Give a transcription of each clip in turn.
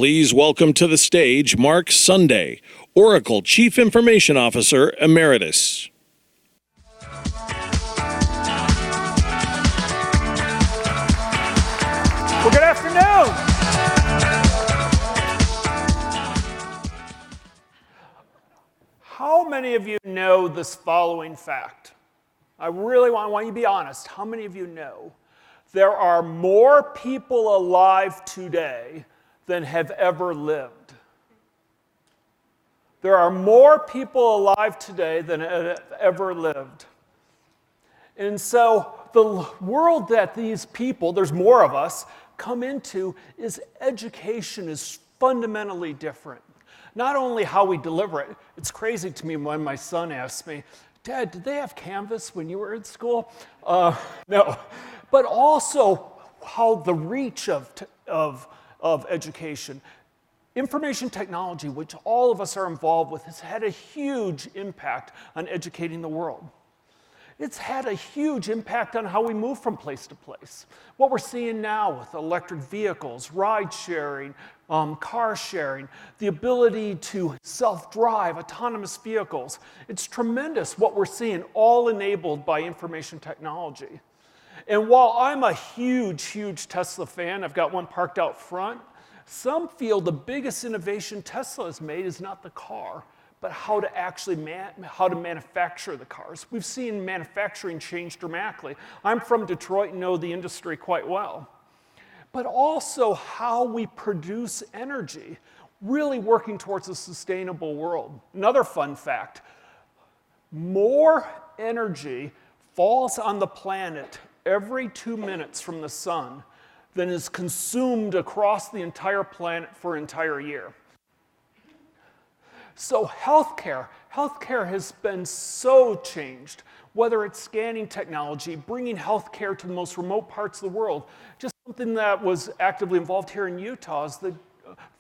Please welcome to the stage Marc Chenn, Oracle Chief Information Officer Emeritus. Well, good afternoon. How many of you know this following fact? I really want you to be honest. How many of you know there are more people alive today than have ever lived? There are more people alive today than have ever lived. And so the world that these people, there's more of us, come into is education is fundamentally different. Not only how we deliver it, it's crazy to me when my son asks me, Dad, did they have Canvas when you were in school? No. But also how the reach of education. Information technology, which all of us are involved with, has had a huge impact on educating the world. It's had a huge impact on how we move from place to place. What we're seeing now with electric vehicles, ride sharing, car sharing, the ability to self-drive, autonomous vehicles. It's tremendous what we're seeing, all enabled by information technology. And while I'm a huge Tesla fan, I've got one parked out front, some feel the biggest innovation Tesla has made is not the car, but how to actually manufacture the cars. We've seen manufacturing change dramatically. I'm from Detroit and know the industry quite well. But also how we produce energy, really working towards a sustainable world. Another fun fact, more energy falls on the planet every 2 minutes from the sun than is consumed across the entire planet for an entire year. So healthcare has been so changed, whether it's scanning technology, bringing healthcare to the most remote parts of the world. Just something that was actively involved here in Utah is the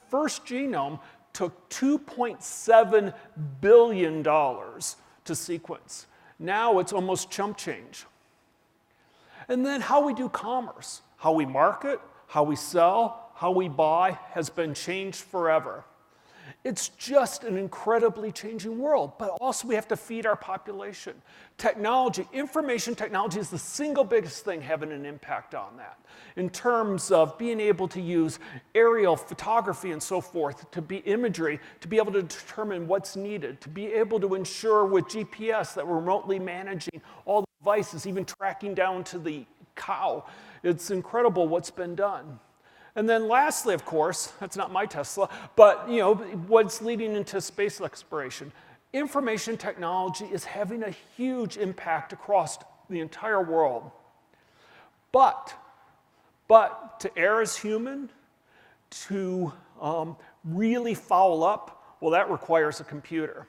first genome took $2.7 billion to sequence. Now it's almost chump change. And then how we do commerce, how we market, how we sell, how we buy has been changed forever. It's just an incredibly changing world, but also we have to feed our population. Technology, information technology is the single biggest thing having an impact on that in terms of being able to use aerial photography and so forth to be imagery, to be able to determine what's needed, to be able to ensure with GPS that we're remotely managing all the devices, even tracking down to the cow. It's incredible what's been done. And then lastly, of course, that's not my Tesla, but what's leading into space exploration. Information technology is having a huge impact across the entire world. But to err as human, to really foul up, well, that requires a computer.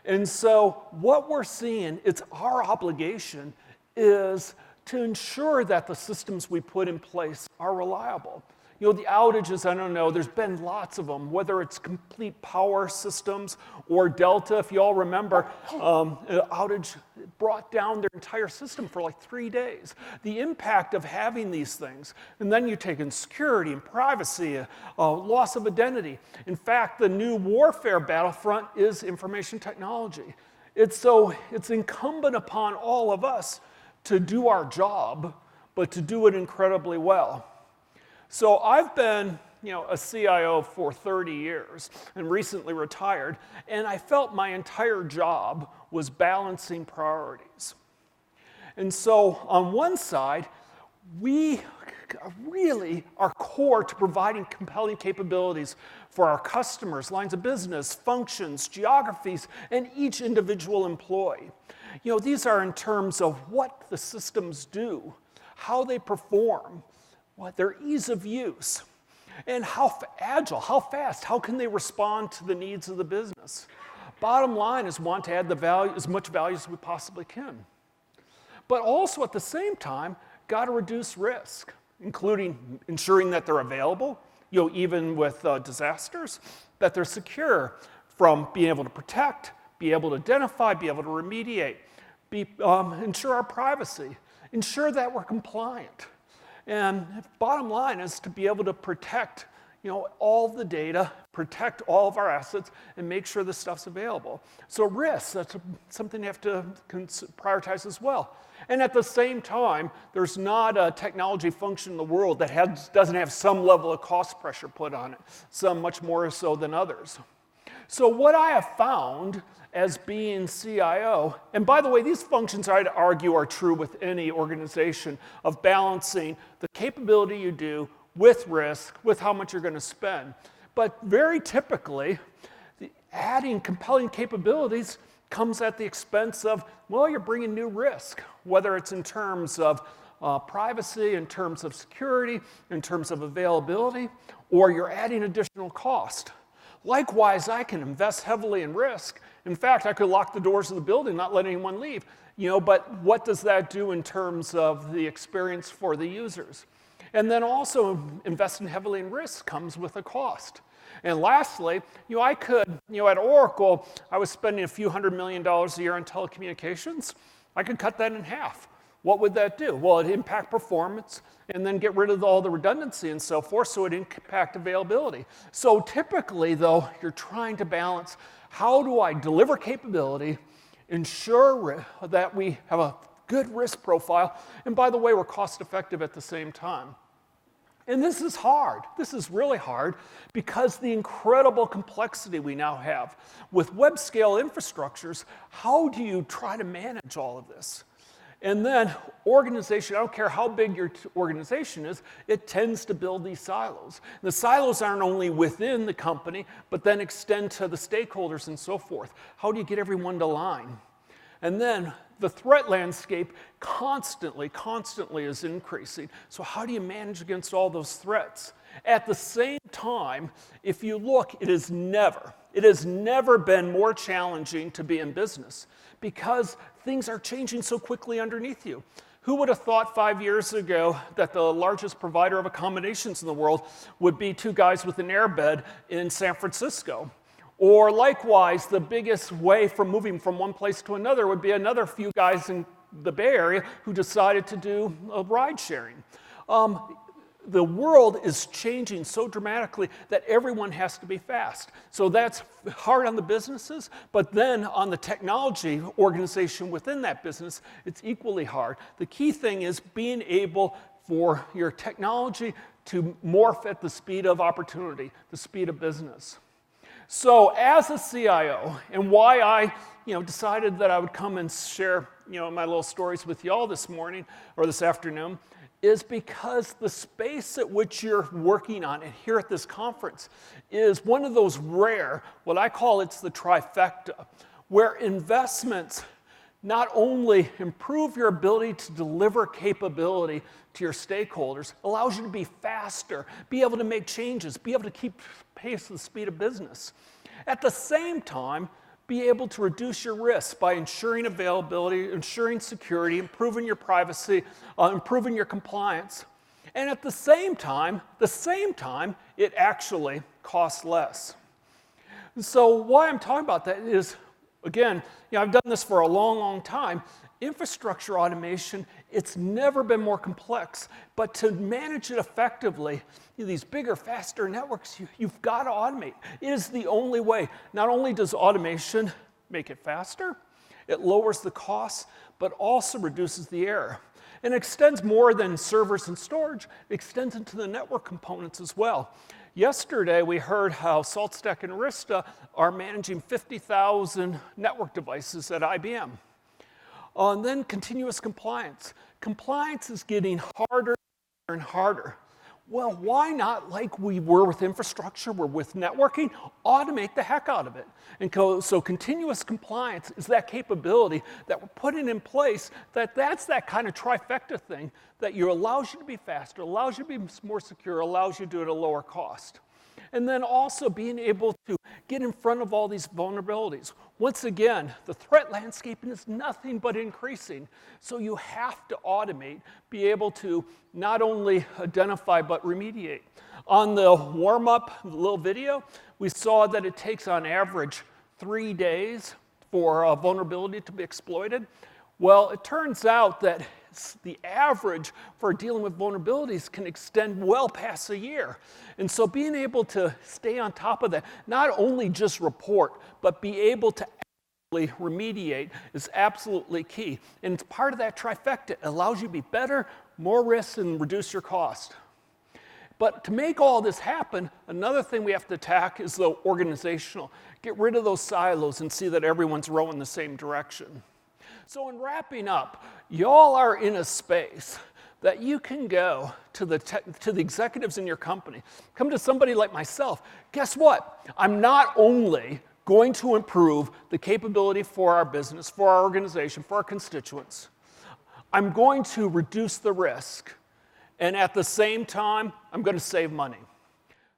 And so what we're seeing, it's our obligation, is to ensure that the systems we put in place are reliable. The outages, I don't know, there's been lots of them, whether it's complete power systems or Delta. If you all remember, an outage brought down their entire system for like 3 days. The impact of having these things, and then you take in security and privacy, loss of identity. In fact, the new warfare battlefront is information technology. It's incumbent upon all of us to do our job, but to do it incredibly well. So I've been, a CIO for 30 years and recently retired, and I felt my entire job was balancing priorities. And so on one side, we really are core to providing compelling capabilities for our customers, lines of business, functions, geographies, and each individual employee. These are in terms of what the systems do, how they perform, their ease of use, and how agile, how fast, how can they respond to the needs of the business. Bottom line is want to add as much value as we possibly can. But also at the same time, got to reduce risk, including ensuring that they're available, even with disasters, that they're secure from being able to protect, be able to identify, be able to remediate, ensure our privacy, ensure that we're compliant. And bottom line is to be able to protect all the data, protect all of our assets, and make sure this stuff's available. So risk, that's something you have to prioritize as well. And at the same time, there's not a technology function in the world that doesn't have some level of cost pressure put on it, some much more so than others. So what I have found as being CIO, and by the way, these functions I'd argue are true with any organization, of balancing the capability you do with risk, with how much you're going to spend. But very typically, adding compelling capabilities comes at the expense of, well, you're bringing new risk, whether it's in terms of privacy, in terms of security, in terms of availability, or you're adding additional cost. Likewise, I can invest heavily in risk. In fact, I could lock the doors of the building, not let anyone leave. But what does that do in terms of the experience for the users? And then also investing heavily in risk comes with a cost. And lastly, I could, at Oracle, I was spending a few $100 million a year on telecommunications. I could cut that in half. What would that do? Well, it'd impact performance and then get rid of all the redundancy and so forth, so it'd impact availability. So typically, though, you're trying to balance, how do I deliver capability, ensure that we have a good risk profile, and by the way, we're cost effective at the same time. And this is hard. This is really hard because the incredible complexity we now have. With web scale infrastructures, how do you try to manage all of this? And then organization, I don't care how big your organization is, it tends to build these silos. The silos aren't only within the company, but then extend to the stakeholders and so forth. How do you get everyone to align? And then the threat landscape constantly is increasing. So how do you manage against all those threats? At the same time, if you look, it has never been more challenging to be in business because things are changing so quickly underneath you. Who would have thought 5 years ago that the largest provider of accommodations in the world would be two guys with an airbed in San Francisco? Or likewise, the biggest way from moving from one place to another would be another few guys in the Bay Area who decided to do ride sharing. The world is changing so dramatically that everyone has to be fast. So that's hard on the businesses, but then on the technology organization within that business, it's equally hard. The key thing is being able for your technology to morph at the speed of opportunity, the speed of business. So as a CIO, and why I decided that I would come and share my little stories with you all this morning or this afternoon, is because the space at which you're working on and here at this conference is one of those rare, what I call it's the trifecta, where investments not only improve your ability to deliver capability to your stakeholders, allows you to be faster, be able to make changes, be able to keep pace with the speed of business. At the same time, be able to reduce your risk by ensuring availability, ensuring security, improving your privacy, improving your compliance. And at the same time, it actually costs less. So why I'm talking about that is, again, I've done this for a long time. Infrastructure automation, it's never been more complex, but to manage it effectively, these bigger, faster networks, you've got to automate. It is the only way. Not only does automation make it faster, it lowers the costs, but also reduces the error. And extends more than servers and storage, it extends into the network components as well. Yesterday, we heard how SaltStack and Arista are managing 50,000 network devices at IBM. And then continuous compliance. Compliance is getting harder and harder. Well, why not, like we were with infrastructure, we're with networking, automate the heck out of it? And so continuous compliance is that capability that we're putting in place that's that kind of trifecta thing that allows you to be faster, allows you to be more secure, allows you to do it at a lower cost. And then also being able to get in front of all these vulnerabilities. Once again, the threat landscape is nothing but increasing. So you have to automate, be able to not only identify but remediate. On the warm-up little video, we saw that it takes on average 3 days for a vulnerability to be exploited. Well, it turns out that the average for dealing with vulnerabilities can extend well past a year. And so being able to stay on top of that, not only just report, but be able to actually remediate is absolutely key. And it's part of that trifecta. It allows you to be better, more risks, and reduce your cost. But to make all this happen, another thing we have to attack is the organizational. Get rid of those silos and see that everyone's rowing the same direction. So in wrapping up, y'all are in a space that you can go to the executives in your company, come to somebody like myself. Guess what? I'm not only going to improve the capability for our business, for our organization, for our constituents, I'm going to reduce the risk. And at the same time, I'm going to save money.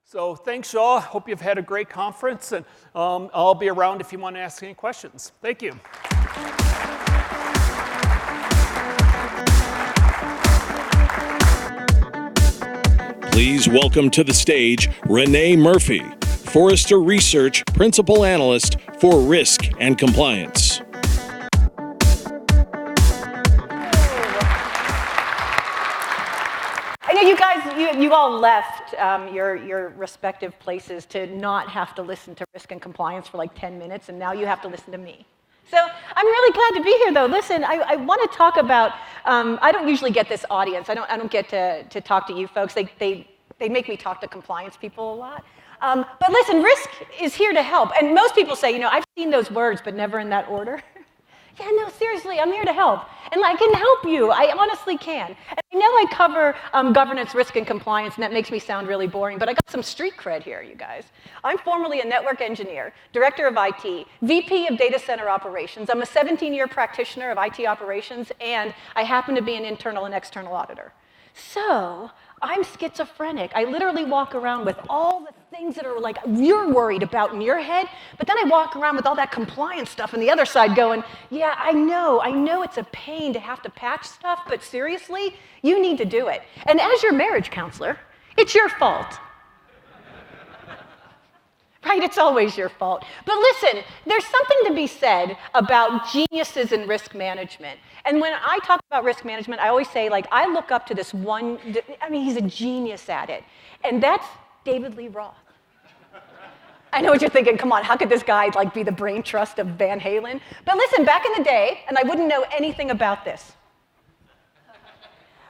So thanks, y'all. Hope you've had a great conference. And I'll be around if you want to ask any questions. Thank you. Please welcome to the stage Renee Murphy, Forrester Research Principal Analyst for Risk and Compliance. I know you guys, you all left your respective places to not have to listen to risk and compliance for like 10 minutes, and now you have to listen to me. So I'm really glad to be here, though. Listen, I want to talk about, I don't usually get this audience. I don't get to talk to you folks. They make me talk to compliance people a lot. But listen, risk is here to help. And most people say, you know, I've seen those words, but never in that order. Yeah, no, seriously, I'm here to help. And I can help you. I honestly can. And I know I cover governance, risk, and compliance, and that makes me sound really boring, but I got some street cred here, you guys. I'm formerly a network engineer, director of IT, VP of data center operations. I'm a 17-year practitioner of IT operations, and I happen to be an internal and external auditor. So I'm schizophrenic. I literally walk around with all the things that are like you're worried about in your head, but then I walk around with all that compliance stuff on the other side going, yeah, I know it's a pain to have to patch stuff, but seriously, you need to do it. And as your marriage counselor, it's your fault. Right? It's always your fault. But listen, there's something to be said about geniuses in risk management. And when I talk about risk management, I always say, like, I look up to this one, I mean, he's a genius at it. And that's David Lee Roth. I know what you're thinking, come on, how could this guy, like, be the brain trust of Van Halen? But listen, back in the day, and I wouldn't know anything about this.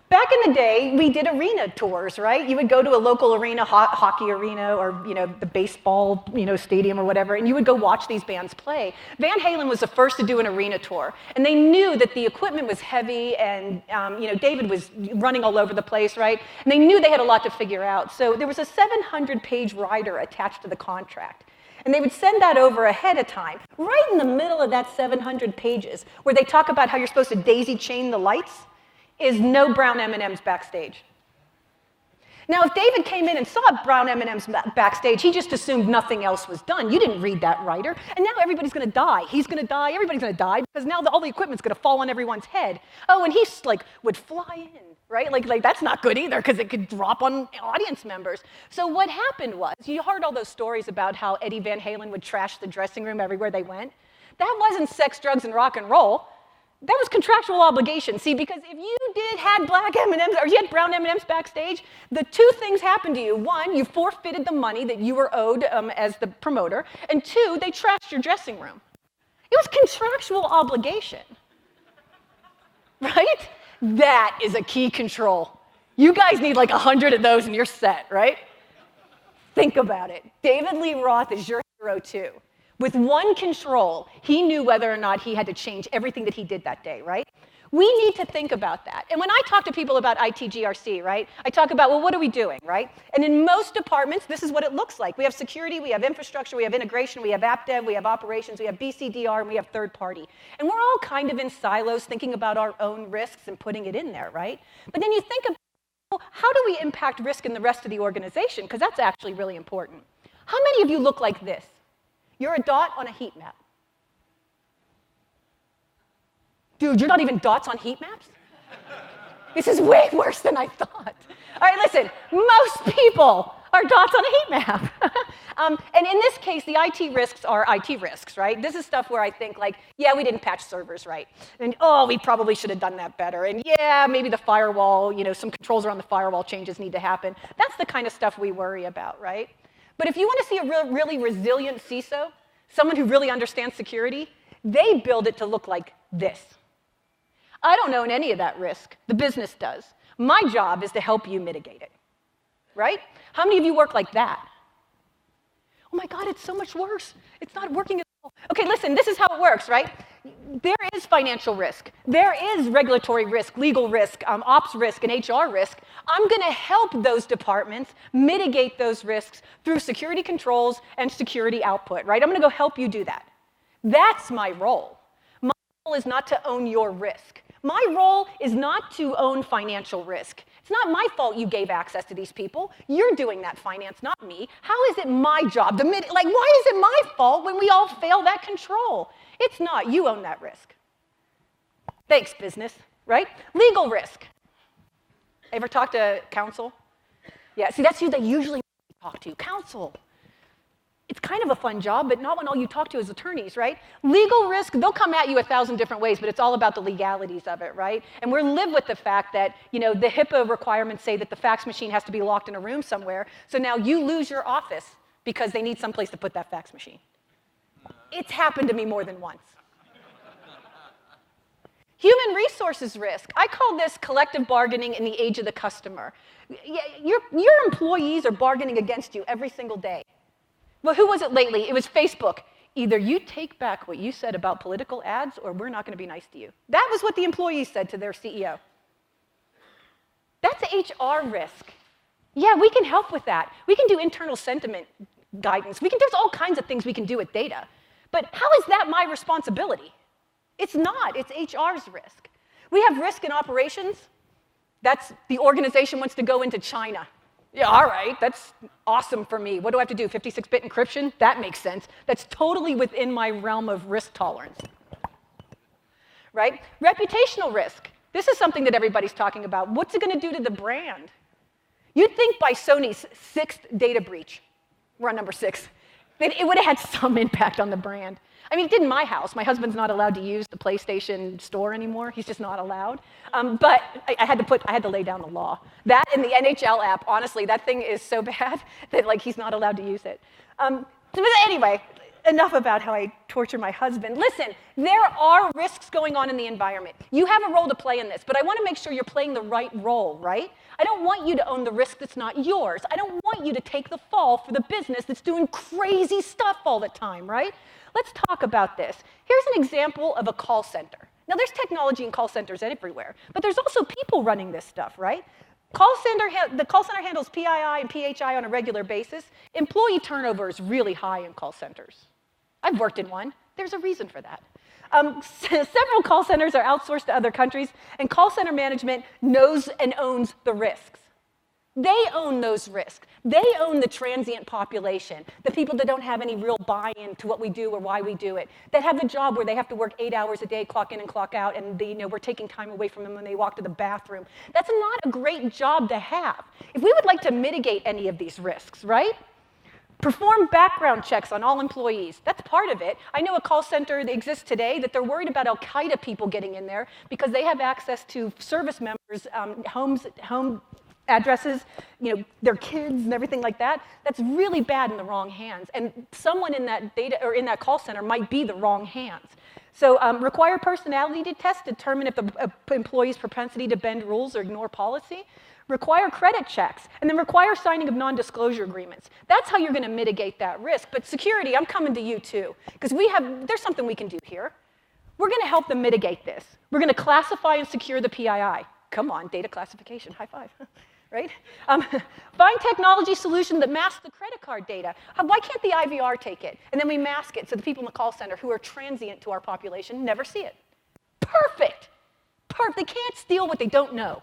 Back in the day, we did arena tours, right? You would go to a local arena, hockey arena, or the baseball, stadium or whatever, and you would go watch these bands play. Van Halen was the first to do an arena tour, and they knew that the equipment was heavy, and David was running all over the place, right? And they knew they had a lot to figure out. So there was a 700-page rider attached to the contract. And they would send that over ahead of time, right in the middle of that 700 pages, where they talk about how you're supposed to daisy chain the lights, is no brown M&Ms backstage. Now, if David came in and saw brown M&Ms backstage, he just assumed nothing else was done. You didn't read that writer, and now everybody's going to die. He's going to die, everybody's going to die, because now all the equipment's going to fall on everyone's head. Oh, and he's would fly in, right? Like that's not good either, because it could drop on audience members. So what happened was, you heard all those stories about how Eddie Van Halen would trash the dressing room everywhere they went. That wasn't sex, drugs, and rock and roll. That was contractual obligation. See, because if you had black M&Ms or you had brown M&Ms backstage, the two things happened to you. One, you forfeited the money that you were owed as the promoter, and two, they trashed your dressing room. It was contractual obligation, right? That is a key control. You guys need like 100 of those and you're set, right? Think about it. David Lee Roth is your hero too. With one control, he knew whether or not he had to change everything that he did that day, right? We need to think about that. And when I talk to people about ITGRC, right, I talk about, well, what are we doing, right? And in most departments, this is what it looks like. We have security, we have infrastructure, we have integration, we have app dev, we have operations, we have BCDR, and we have third party. And we're all kind of in silos thinking about our own risks and putting it in there, right? But then you think about, well, how do we impact risk in the rest of the organization? Because that's actually really important. How many of you look like this? You're a dot on a heat map. Dude, you're not even dots on heat maps? This is way worse than I thought. All right, listen, most people are dots on a heat map. And in this case, the IT risks are IT risks, right? This is stuff where I think like, yeah, we didn't patch servers right. And oh, we probably should have done that better. And yeah, maybe the firewall, some controls around the firewall changes need to happen. That's the kind of stuff we worry about, right? But if you want to see a really resilient CISO, someone who really understands security, they build it to look like this. I don't own any of that risk. The business does. My job is to help you mitigate it, right? How many of you work like that? Oh my God, it's so much worse. It's not working at all. Okay, listen, this is how it works, right? There is financial risk. There is regulatory risk, legal risk, ops risk, and HR risk. I'm going to help those departments mitigate those risks through security controls and security output, right? I'm going to go help you do that. That's my role. My role is not to own your risk. My role is not to own financial risk. It's not my fault you gave access to these people. You're doing that finance, not me. How is it my job to why is it my fault when we all fail that control? It's not. You own that risk. Thanks, business, right? Legal risk. Ever talk to counsel? Yeah, see, that's who they usually talk to, counsel. It's kind of a fun job, but not when all you talk to is attorneys, right? Legal risk, they'll come at you 1,000 different ways, but it's all about the legalities of it, right? And we're live with the fact that, the HIPAA requirements say that the fax machine has to be locked in a room somewhere, so now you lose your office because they need someplace to put that fax machine. It's happened to me more than once. Human resources risk. I call this collective bargaining in the age of the customer. Your employees are bargaining against you every single day. Well, who was it lately? It was Facebook. Either you take back what you said about political ads or we're not going to be nice to you. That was what the employees said to their CEO. That's HR risk. Yeah, we can help with that. We can do internal sentiment guidance. There's all kinds of things we can do with data. But how is that my responsibility? It's not. It's HR's risk. We have risk in operations. That's the organization wants to go into China. Yeah, all right, that's awesome for me. What do I have to do, 56-bit encryption? That makes sense. That's totally within my realm of risk tolerance, right? Reputational risk. This is something that everybody's talking about. What's it going to do to the brand? You'd think by Sony's 6th data breach, we're on number 6, that it would have had some impact on the brand. I mean, it did in my house. My husband's not allowed to use the PlayStation store anymore. He's just not allowed. But I had to lay down the law. That and the NHL app, honestly, that thing is so bad that he's not allowed to use it. But anyway, enough about how I torture my husband. Listen, there are risks going on in the environment. You have a role to play in this, but I want to make sure you're playing the right role, right? I don't want you to own the risk that's not yours. I don't want you to take the fall for the business that's doing crazy stuff all the time, right? Let's talk about this. Here's an example of a call center. Now, there's technology in call centers everywhere, but there's also people running this stuff, right? The call center handles PII and PHI on a regular basis. Employee turnover is really high in call centers. I've worked in one. There's a reason for that. Several call centers are outsourced to other countries, and call center management knows and owns the risks. They own those risks. They own the transient population, the people that don't have any real buy-in to what we do or why we do it, that have the job where they have to work 8 hours a day, clock in and clock out, and we're taking time away from them when they walk to the bathroom. That's not a great job to have. If we would like to mitigate any of these risks, right? Perform background checks on all employees. That's part of it. I know a call center that exists today that they're worried about Al-Qaeda people getting in there because they have access to service members' home addresses, their kids and everything like that. That's really bad in the wrong hands. And someone in that data or in that call center might be the wrong hands. So require personality tests to determine if the employee's propensity to bend rules or ignore policy. Require credit checks, and then require signing of non-disclosure agreements. That's how you're going to mitigate that risk. But security, I'm coming to you too, because there's something we can do here. We're going to help them mitigate this. We're going to classify and secure the PII. Come on, data classification, high five. Right? Find technology solution that masks the credit card data. Why can't the IVR take it? And then we mask it so the people in the call center who are transient to our population never see it. Perfect. They can't steal what they don't know.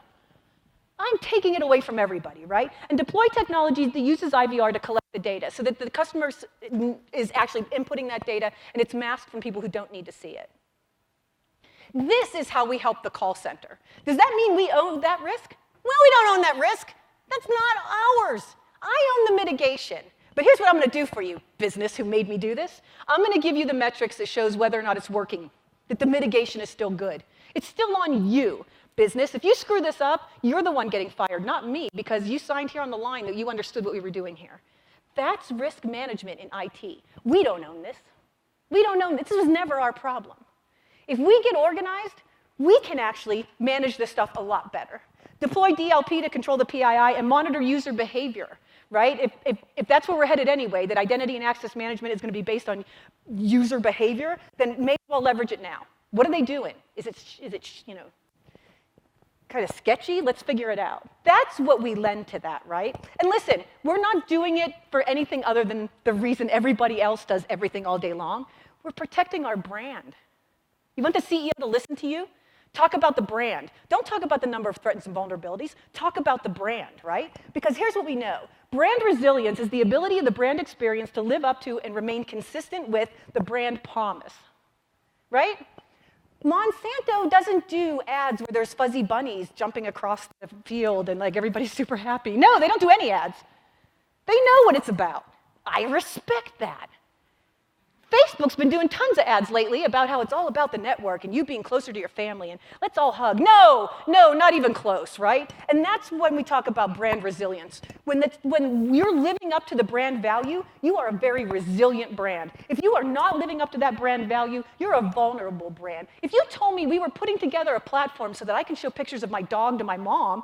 I'm taking it away from everybody, right? And deploy technology that uses IVR to collect the data so that the customer is actually inputting that data and it's masked from people who don't need to see it. This is how we help the call center. Does that mean we own that risk? Well, we don't own that risk. That's not ours. I own the mitigation. But here's what I'm going to do for you, business who made me do this. I'm going to give you the metrics that shows whether or not it's working, that the mitigation is still good. It's still on you, business. If you screw this up, you're the one getting fired, not me, because you signed here on the line that you understood what we were doing here. That's risk management in IT. We don't own this. We don't own this. This was never our problem. If we get organized, we can actually manage this stuff a lot better. Deploy DLP to control the PII and monitor user behavior, right? If that's where we're headed anyway, that identity and access management is going to be based on user behavior, then may as well leverage it now. What are they doing? Is it kind of sketchy? Let's figure it out. That's what we lend to that, right? And listen, we're not doing it for anything other than the reason everybody else does everything all day long. We're protecting our brand. You want the CEO to listen to you? Talk about the brand. Don't talk about the number of threats and vulnerabilities. Talk about the brand, right? Because here's what we know. Brand resilience is the ability of the brand experience to live up to and remain consistent with the brand promise, right? Monsanto doesn't do ads where there's fuzzy bunnies jumping across the field and like everybody's super happy. No, they don't do any ads. They know what it's about. I respect that. Facebook's been doing tons of ads lately about how it's all about the network and you being closer to your family and let's all hug. No, not even close, right? And that's when we talk about brand resilience. When you're living up to the brand value, you are a very resilient brand. If you are not living up to that brand value, you're a vulnerable brand. If you told me we were putting together a platform so that I can show pictures of my dog to my mom,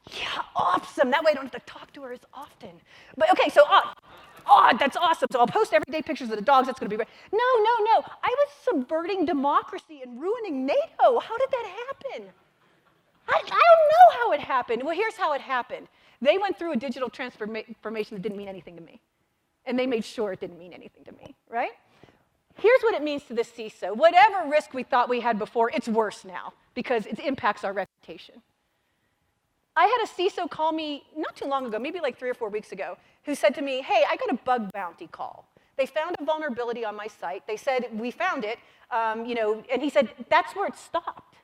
yeah, awesome. That way I don't have to talk to her as often. But okay, so that's awesome. So I'll post everyday pictures of the dogs. That's going to be great. No. I was subverting democracy and ruining NATO. How did that happen? I don't know how it happened. Well, here's how it happened. They went through a digital transformation that didn't mean anything to me. And they made sure it didn't mean anything to me, right? Here's what it means to the CISO. Whatever risk we thought we had before, it's worse now because it impacts our reputation. I had a CISO call me not too long ago, maybe like 3 or 4 weeks ago, who said to me, hey, I got a bug bounty call. They found a vulnerability on my site. They said, we found it, and he said, that's where it stopped.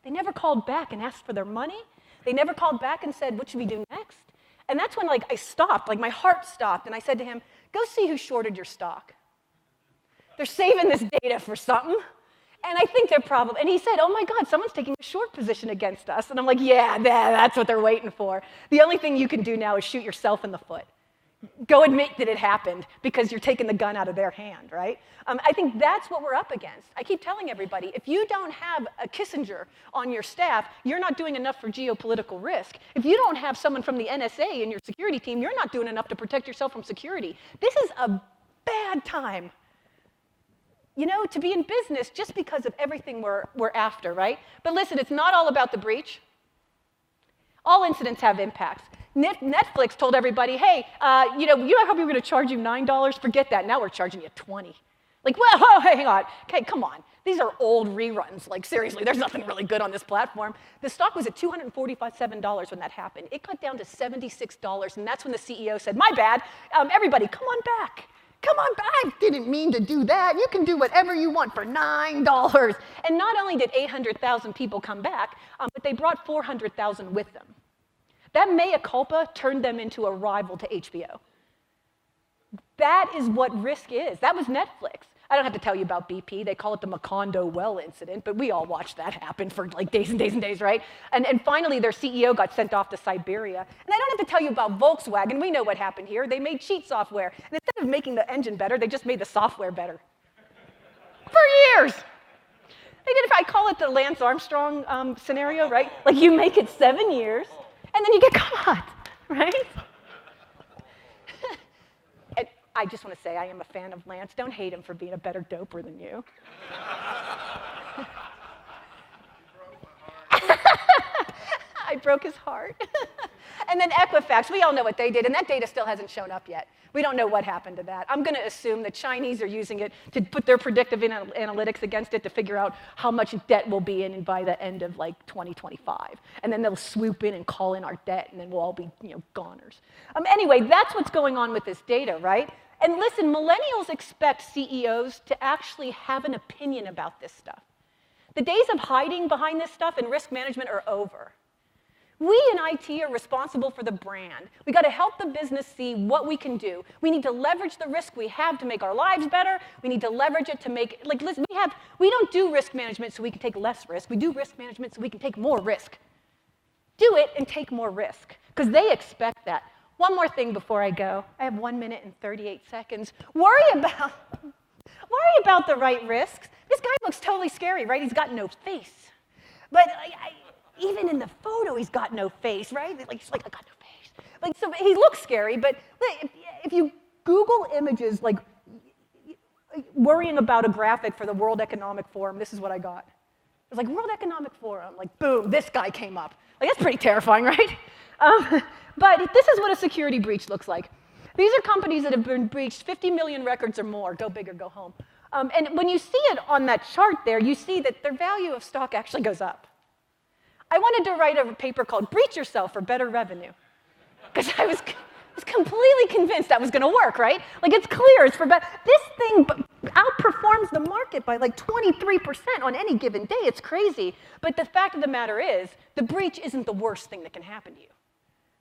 They never called back and asked for their money. They never called back and said, what should we do next? And that's when I stopped, my heart stopped, and I said to him, go see who shorted your stock. They're saving this data for something. And I think they're probably, and he said, oh my God, someone's taking a short position against us. And I'm like, yeah, that's what they're waiting for. The only thing you can do now is shoot yourself in the foot. Go admit that it happened because you're taking the gun out of their hand, right? I think that's what we're up against. I keep telling everybody, if you don't have a Kissinger on your staff, you're not doing enough for geopolitical risk. If you don't have someone from the NSA in your security team, you're not doing enough to protect yourself from security. This is a bad time, to be in business just because of everything we're after, right? But listen, it's not all about the breach. All incidents have impacts. Netflix told everybody, hey, you know how we were going to charge you $9? Forget that. Now we're charging you $20. Well, hang on. Okay, come on. These are old reruns. Seriously, there's nothing really good on this platform. The stock was at $247 when that happened. It got down to $76, and that's when the CEO said, my bad. Everybody, come on back. Come on back. I didn't mean to do that. You can do whatever you want for $9. And not only did 800,000 people come back, but they brought 400,000 with them. That mea culpa turned them into a rival to HBO. That is what risk is. That was Netflix. I don't have to tell you about BP. They call it the Macondo well incident, but we all watched that happen for days and days and days, right? And finally, their CEO got sent off to Siberia. And I don't have to tell you about Volkswagen. We know what happened here. They made cheat software. And instead of making the engine better, they just made the software better. For years. They did. I call it the Lance Armstrong scenario, right? You make it 7 years, and then you get caught, right? And I just want to say I am a fan of Lance. Don't hate him for being a better doper than you. I broke his heart. And then Equifax, we all know what they did, and that data still hasn't shown up yet. We don't know what happened to that. I'm going to assume the Chinese are using it to put their predictive analytics against it to figure out how much debt we'll be in by the end of 2025. And then they'll swoop in and call in our debt, and then we'll all be goners. Anyway, that's what's going on with this data, right? And listen, millennials expect CEOs to actually have an opinion about this stuff. The days of hiding behind this stuff and risk management are over. We in IT are responsible for the brand. We got to help the business see what we can do. We need to leverage the risk we have to make our lives better. We need to leverage it to make, like, listen, we don't do risk management so we can take less risk. We do risk management so we can take more risk. Do it and take more risk, because they expect that. One more thing before I go. I have 1 minute and 38 seconds. Worry about the right risks. This guy looks totally scary, right? He's got no face. But even in the photo, he's got no face, right? He's like, I got no face. Like, so he looks scary, but if you Google images, like worrying about a graphic for the World Economic Forum, this is what I got. It was like, World Economic Forum, like, boom, this guy came up. Like, that's pretty terrifying, right? But this is what a security breach looks like. These are companies that have been breached 50 million records or more. Go big or go home. And when you see it on that chart there, you see that their value of stock actually goes up. I wanted to write a paper called Breach Yourself for Better Revenue, because I was completely convinced that was going to work, right? Like, it's clear, it's for better. This thing outperforms the market by like 23% on any given day. It's crazy. But the fact of the matter is, the breach isn't the worst thing that can happen to you,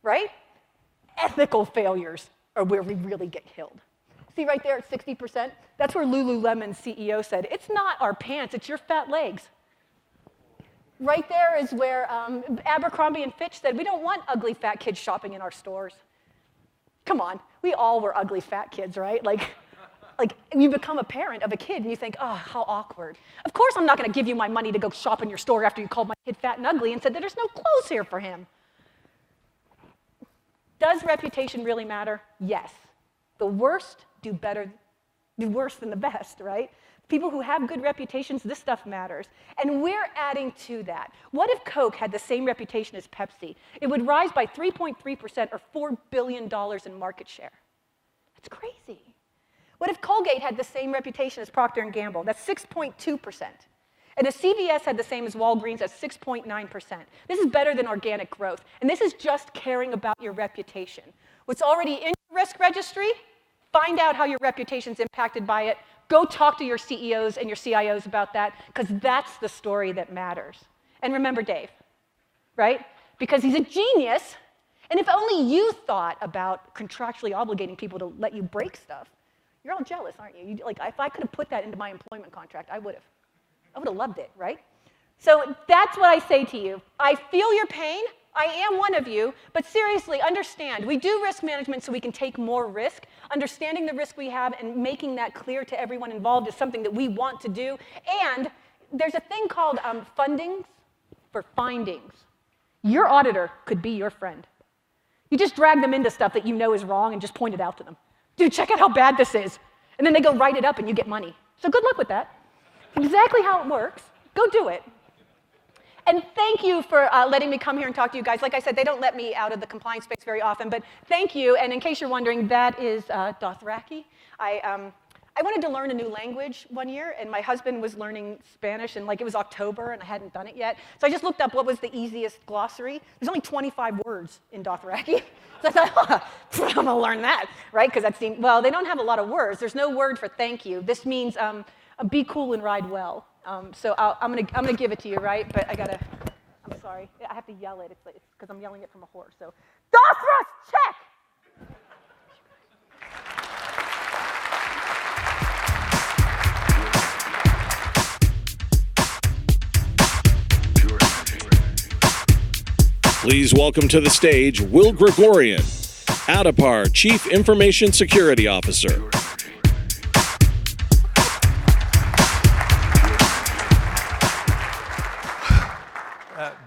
right? Ethical failures are where we really get killed. See right there at 60%? That's where Lululemon's CEO said, it's not our pants, it's your fat legs. Right there is where Abercrombie & Fitch said, we don't want ugly fat kids shopping in our stores. Come on, we all were ugly fat kids, right? Like you become a parent of a kid and you think, oh, how awkward. Of course I'm not going to give you my money to go shop in your store after you called my kid fat and ugly and said that there's no clothes here for him. Does reputation really matter? Yes. The worst do worse than the best, right? People who have good reputations, this stuff matters. And we're adding to that. What if Coke had the same reputation as Pepsi? It would rise by 3.3% or $4 billion in market share. That's crazy. What if Colgate had the same reputation as Procter & Gamble? That's 6.2%. And if CVS had the same as Walgreens, that's 6.9%. This is better than organic growth. And this is just caring about your reputation. What's already in your risk registry, find out how your reputation's impacted by it. Go talk to your CEOs and your CIOs about that, because that's the story that matters. And remember Dave, right? Because he's a genius, and if only you thought about contractually obligating people to let you break stuff, you're all jealous, aren't you? Like, if I could have put that into my employment contract, I would have. I would have loved it, right? So that's what I say to you. I feel your pain. I am one of you, but seriously, understand, we do risk management so we can take more risk. Understanding the risk we have and making that clear to everyone involved is something that we want to do. And there's a thing called fundings for findings. Your auditor could be your friend. You just drag them into stuff that you know is wrong and just point it out to them. Dude, check out how bad this is. And then they go write it up and you get money. So good luck with that. Exactly how it works. Go do it. And thank you for letting me come here and talk to you guys. Like I said, they don't let me out of the compliance space very often, but thank you. And in case you're wondering, that is Dothraki. I wanted to learn a new language one year, and my husband was learning Spanish, and it was October, and I hadn't done it yet. So I just looked up what was the easiest glossary. There's only 25 words in Dothraki. So I thought, I'm going to learn that, right? Because that seemed, well, they don't have a lot of words. There's no word for thank you. This means be cool and ride well. So I'm gonna give it to you, right? But I'm sorry, I have to yell it. It's because I'm yelling it from a horse. So, Dothras, check. Please welcome to the stage Will Gregorian, Addepar Chief Information Security Officer.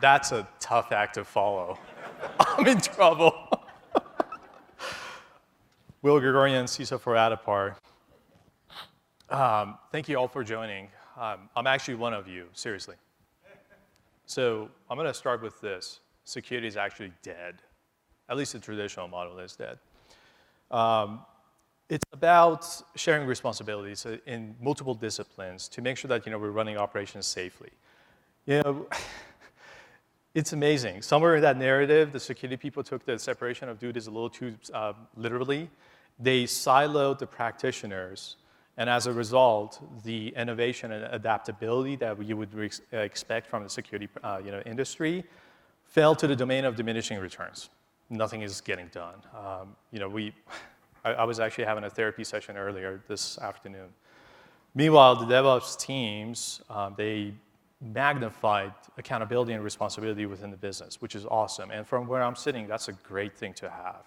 That's a tough act to follow. I'm in trouble. Will Gregorian, CISO for Addepar. Thank you all for joining. I'm actually one of you, seriously. So I'm going to start with this. Security is actually dead. At least the traditional model is dead. It's about sharing responsibilities in multiple disciplines to make sure that we're running operations safely. It's amazing. Somewhere in that narrative, the security people took the separation of duties a little too literally. They siloed the practitioners, and as a result, the innovation and adaptability that you would expect from the security industry fell to the domain of diminishing returns. Nothing is getting done. I was actually having a therapy session earlier this afternoon. Meanwhile, the DevOps teams, they magnified accountability and responsibility within the business, which is awesome. And from where I'm sitting, that's a great thing to have.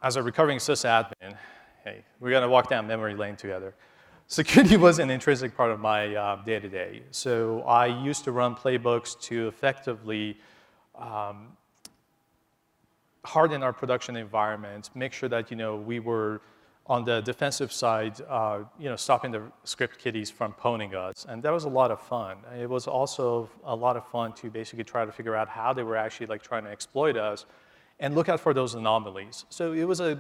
As a recovering sysadmin, hey, we're going to walk down memory lane together. Security was an intrinsic part of my day-to-day. So I used to run playbooks to effectively harden our production environment, make sure that we were on the defensive side, stopping the script kiddies from pwning us, and that was a lot of fun. It was also a lot of fun to basically try to figure out how they were actually trying to exploit us, and look out for those anomalies. So it was a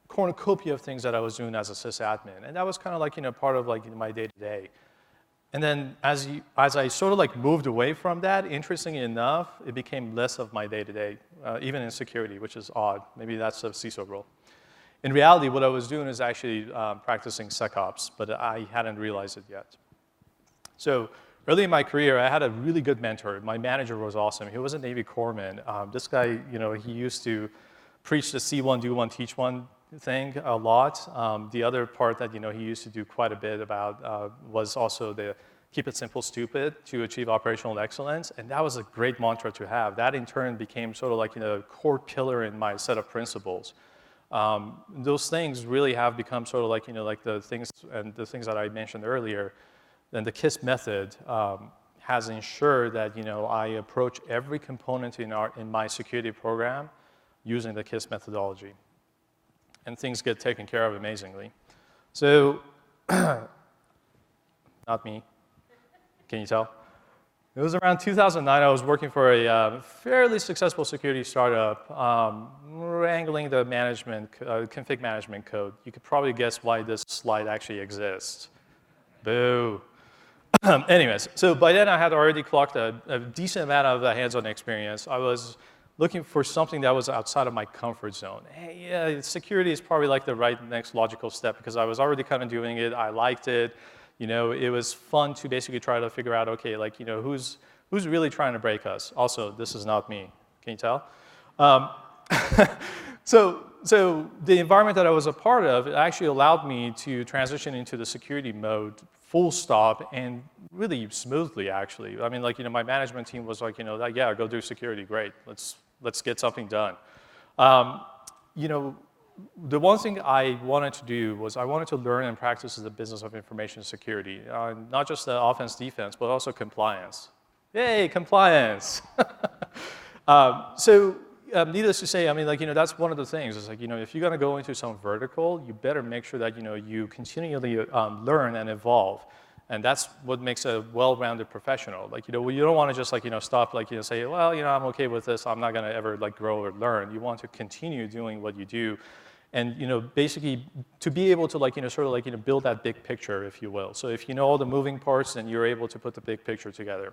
cornucopia of things that I was doing as a sysadmin, and that was kind of part of my day-to-day. And then as I sort of moved away from that, interestingly enough, it became less of my day-to-day, even in security, which is odd. Maybe that's a CISO role. In reality, what I was doing is actually practicing SecOps, but I hadn't realized it yet. So early in my career, I had a really good mentor. My manager was awesome. He was a Navy corpsman. This guy, he used to preach the see one, do one, teach one thing a lot. The other part that he used to do quite a bit about was also the keep it simple, stupid to achieve operational excellence, and that was a great mantra to have. That in turn became sort of a core pillar in my set of principles. Those things really have become sort of the things that I mentioned earlier. And the KISS method has ensured that I approach every component in my security program using the KISS methodology, and things get taken care of amazingly. So, not me. Can you tell? It was around 2009, I was working for a fairly successful security startup, wrangling the config management code. You could probably guess why this slide actually exists. Boo. Anyways, so by then I had already clocked a decent amount of hands-on experience. I was looking for something that was outside of my comfort zone. Hey, yeah, security is probably the right next logical step because I was already kind of doing it. I liked it. It was fun to basically try to figure out, okay, who's really trying to break us? Also, this is not me. Can you tell? So the environment that I was a part of, it actually allowed me to transition into the security mode full stop and really smoothly, actually. I mean, my management team was yeah, go do security, great. Let's get something done. The one thing I wanted to do was I wanted to learn and practice the business of information security, not just the offense, defense, but also compliance. Yay, compliance! Needless to say, I mean, that's one of the things. Is if you're going to go into some vertical, you better make sure that you continually learn and evolve, and that's what makes a well-rounded professional. You don't want to just stop, say, well, I'm okay with this. I'm not going to ever grow or learn. You want to continue doing what you do, and basically to be able to sort of build that big picture, if you will. So if you know all the moving parts, then you're able to put the big picture together.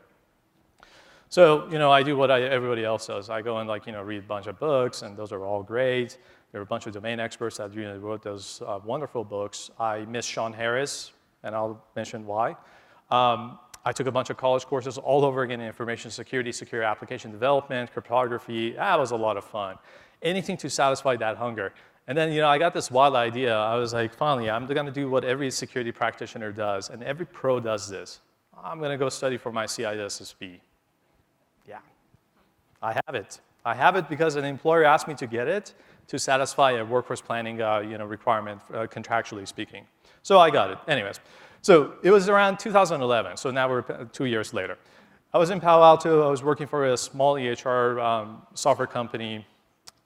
So, I do what everybody else does. I go and read a bunch of books, and those are all great. There are a bunch of domain experts that wrote those wonderful books. I miss Sean Harris, and I'll mention why. I took a bunch of college courses all over again in information security, secure application development, cryptography. That was a lot of fun. Anything to satisfy that hunger. And then, I got this wild idea. I was finally, I'm going to do what every security practitioner does, and every pro does this. I'm going to go study for my CISSP. Yeah, I have it. I have it because an employer asked me to get it to satisfy a workforce planning requirement, contractually speaking. So I got it. Anyways, so it was around 2011. So now we're 2 years later. I was in Palo Alto. I was working for a small EHR software company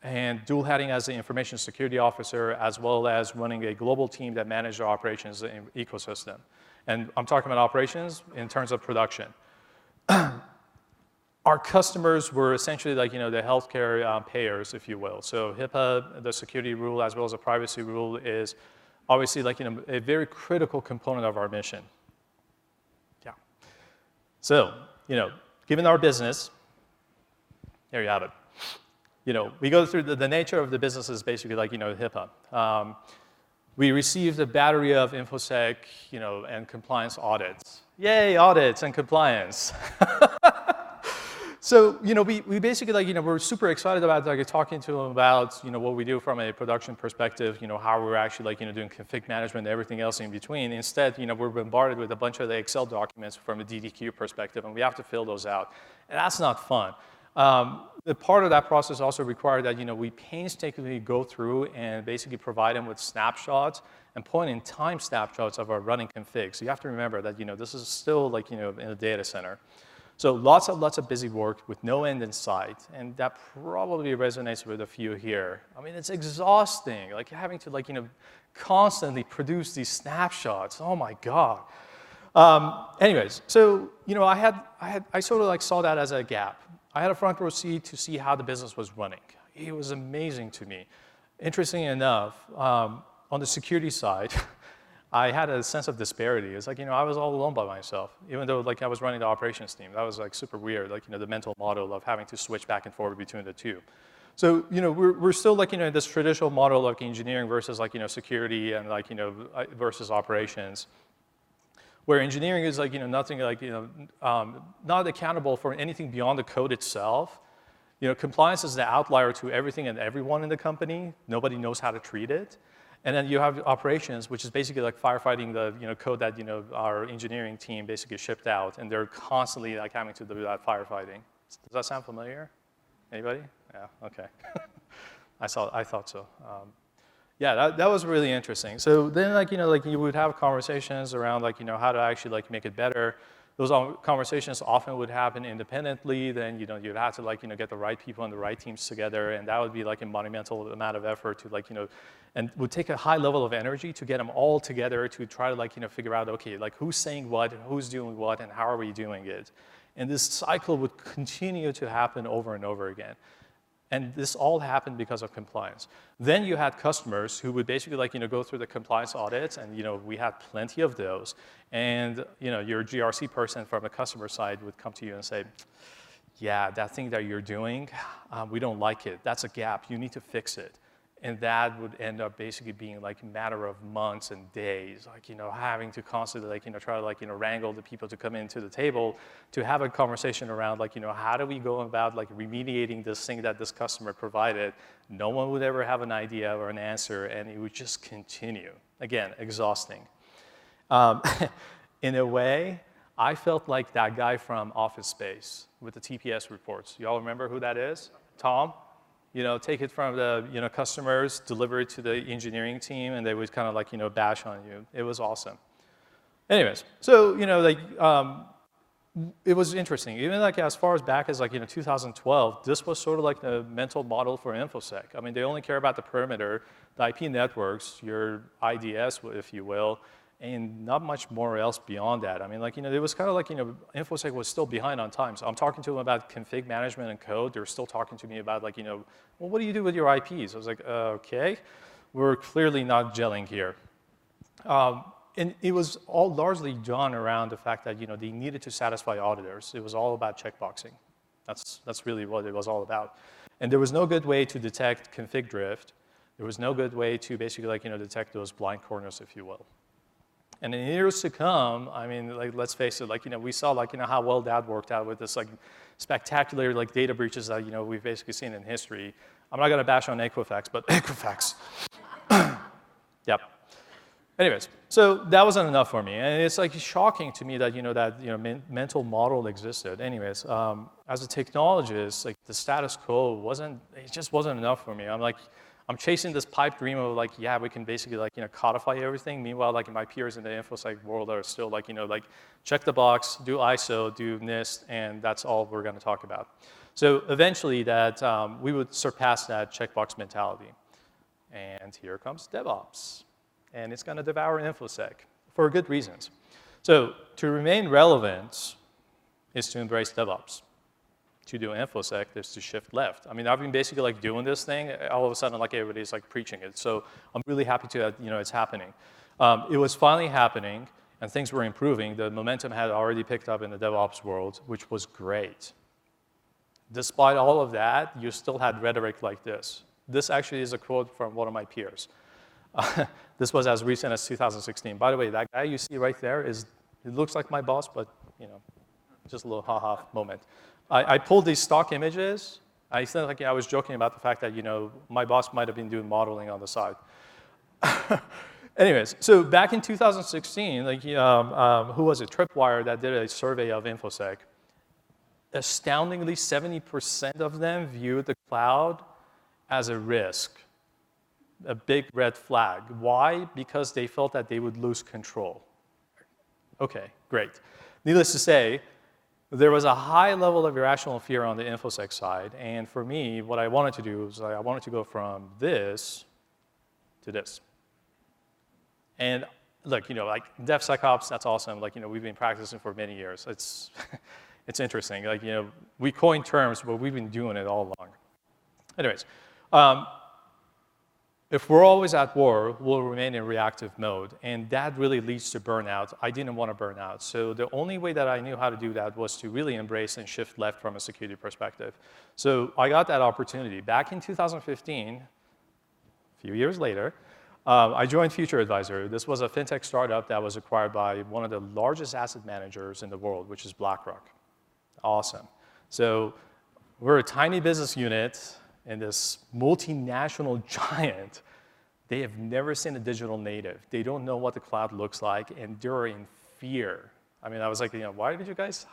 and dual hatting as the information security officer, as well as running a global team that managed our operations ecosystem. And I'm talking about operations in terms of production. Our customers were essentially the healthcare payers, if you will. So HIPAA, the security rule, as well as the privacy rule, is obviously a very critical component of our mission. Yeah. So, given our business, there you have it. We go through the nature of the business is basically HIPAA. We received a battery of InfoSec, and compliance audits. Yay, audits and compliance. So, we basically, we're super excited about talking to them about, what we do from a production perspective, how we're actually doing config management and everything else in between. Instead, we're bombarded with a bunch of the Excel documents from a DDQ perspective, and we have to fill those out. And that's not fun. The part of that process also required that, we painstakingly go through and basically provide them with snapshots and point-in-time snapshots of our running config. So you have to remember that, this is still in a data center. So lots of busy work with no end in sight, and that probably resonates with a few here. I mean, it's exhausting, having to constantly produce these snapshots. Oh my God. Anyways, so I sort of saw that as a gap. I had a front row seat to see how the business was running. It was amazing to me. Interesting enough, on the security side, I had a sense of disparity. It's I was all alone by myself, even though I was running the operations team. That was super weird, the mental model of having to switch back and forth between the two. So, we're still in this traditional model of engineering versus security and versus operations, where engineering is nothing not accountable for anything beyond the code itself. Compliance is the outlier to everything and everyone in the company. Nobody knows how to treat it. And then you have operations, which is basically firefighting the code that our engineering team basically shipped out, and they're constantly having to do that firefighting. Does that sound familiar? Anybody? Yeah. Okay. I thought so. Yeah, that was really interesting. So then you would have conversations around how to actually make it better. Those conversations often would happen independently. Then you'd have to get the right people and the right teams together, and that would be a monumental amount of effort to and would take a high level of energy to get them all together to try to figure out, okay, who's saying what, who's doing what, and how are we doing it. And this cycle would continue to happen over and over again. And this all happened because of compliance. Then you had customers who would basically go through the compliance audits, and we had plenty of those. And your GRC person from the customer side would come to you and say, yeah, that thing that you're doing, we don't like it. That's a gap. You need to fix it. And that would end up basically being a matter of months and days, having to constantly try to wrangle the people to come into the table to have a conversation around how do we go about remediating this thing that this customer provided. No one would ever have an idea or an answer, and it would just continue. Again, exhausting. In a way, I felt like that guy from Office Space with the TPS reports. You all remember who that is? Tom? Take it from the customers, deliver it to the engineering team, and they would kind of bash on you. It was awesome. Anyways, so it was interesting. Even as far as back as 2012, this was sort of the mental model for InfoSec. I mean, they only care about the perimeter, the IP networks, your IDS, if you will, and not much more else beyond that. I mean, it was kind of InfoSec was still behind on time. So I'm talking to them about config management and code. They're still talking to me about well, what do you do with your IPs? I was okay, we're clearly not gelling here. And it was all largely done around the fact that, they needed to satisfy auditors. It was all about checkboxing. That's really what it was all about. And there was no good way to detect config drift. There was no good way to basically, detect those blind corners, if you will. And in years to come, I mean, let's face it, we saw, how well that worked out with this, spectacular, data breaches that, we've basically seen in history. I'm not going to bash on Equifax, but Equifax. Yep. Anyways, so that wasn't enough for me. And it's, shocking to me that, mental model existed. Anyways, as a technologist, the status quo it just wasn't enough for me. I'm chasing this pipe dream of yeah, we can basically codify everything. Meanwhile, my peers in the InfoSec world are still check the box, do ISO, do NIST, and that's all we're going to talk about. So eventually that we would surpass that checkbox mentality. And here comes DevOps. And it's going to devour InfoSec for good reasons. So to remain relevant is to embrace DevOps. To do InfoSec is to shift left. I mean, I've been basically doing this thing. All of a sudden, everybody's preaching it. So I'm really happy to, it's happening. It was finally happening, and things were improving. The momentum had already picked up in the DevOps world, which was great. Despite all of that, you still had rhetoric like this. This actually is a quote from one of my peers. This was as recent as 2016. By the way, that guy you see right there it looks like my boss, but just a little ha-ha moment. I pulled these stock images. I said, like, I was joking about the fact that, my boss might have been doing modeling on the side. Anyways, so back in 2016, like, who was it? Tripwire that did a survey of InfoSec. Astoundingly, 70% of them viewed the cloud as a risk, a big red flag. Why? Because they felt that they would lose control. Okay, great. Needless to say, there was a high level of irrational fear on the InfoSec side, and for me, what I wanted to do was I wanted to go from this to this. And look, like DevSecOps, that's awesome. Like, we've been practicing for many years. It's, it's interesting. Like, we coin terms, but we've been doing it all along. Anyways, if we're always at war, we'll remain in reactive mode, and that really leads to burnout. I didn't want to burn out, so the only way that I knew how to do that was to really embrace and shift left from a security perspective. So I got that opportunity. Back in 2015, a few years later, I joined Future Advisor. This was a fintech startup that was acquired by one of the largest asset managers in the world, which is BlackRock. Awesome. So we're a tiny business unit in this multinational giant. They have never seen a digital native. They don't know what the cloud looks like, and they're in fear. I mean, I was like, why did you guys,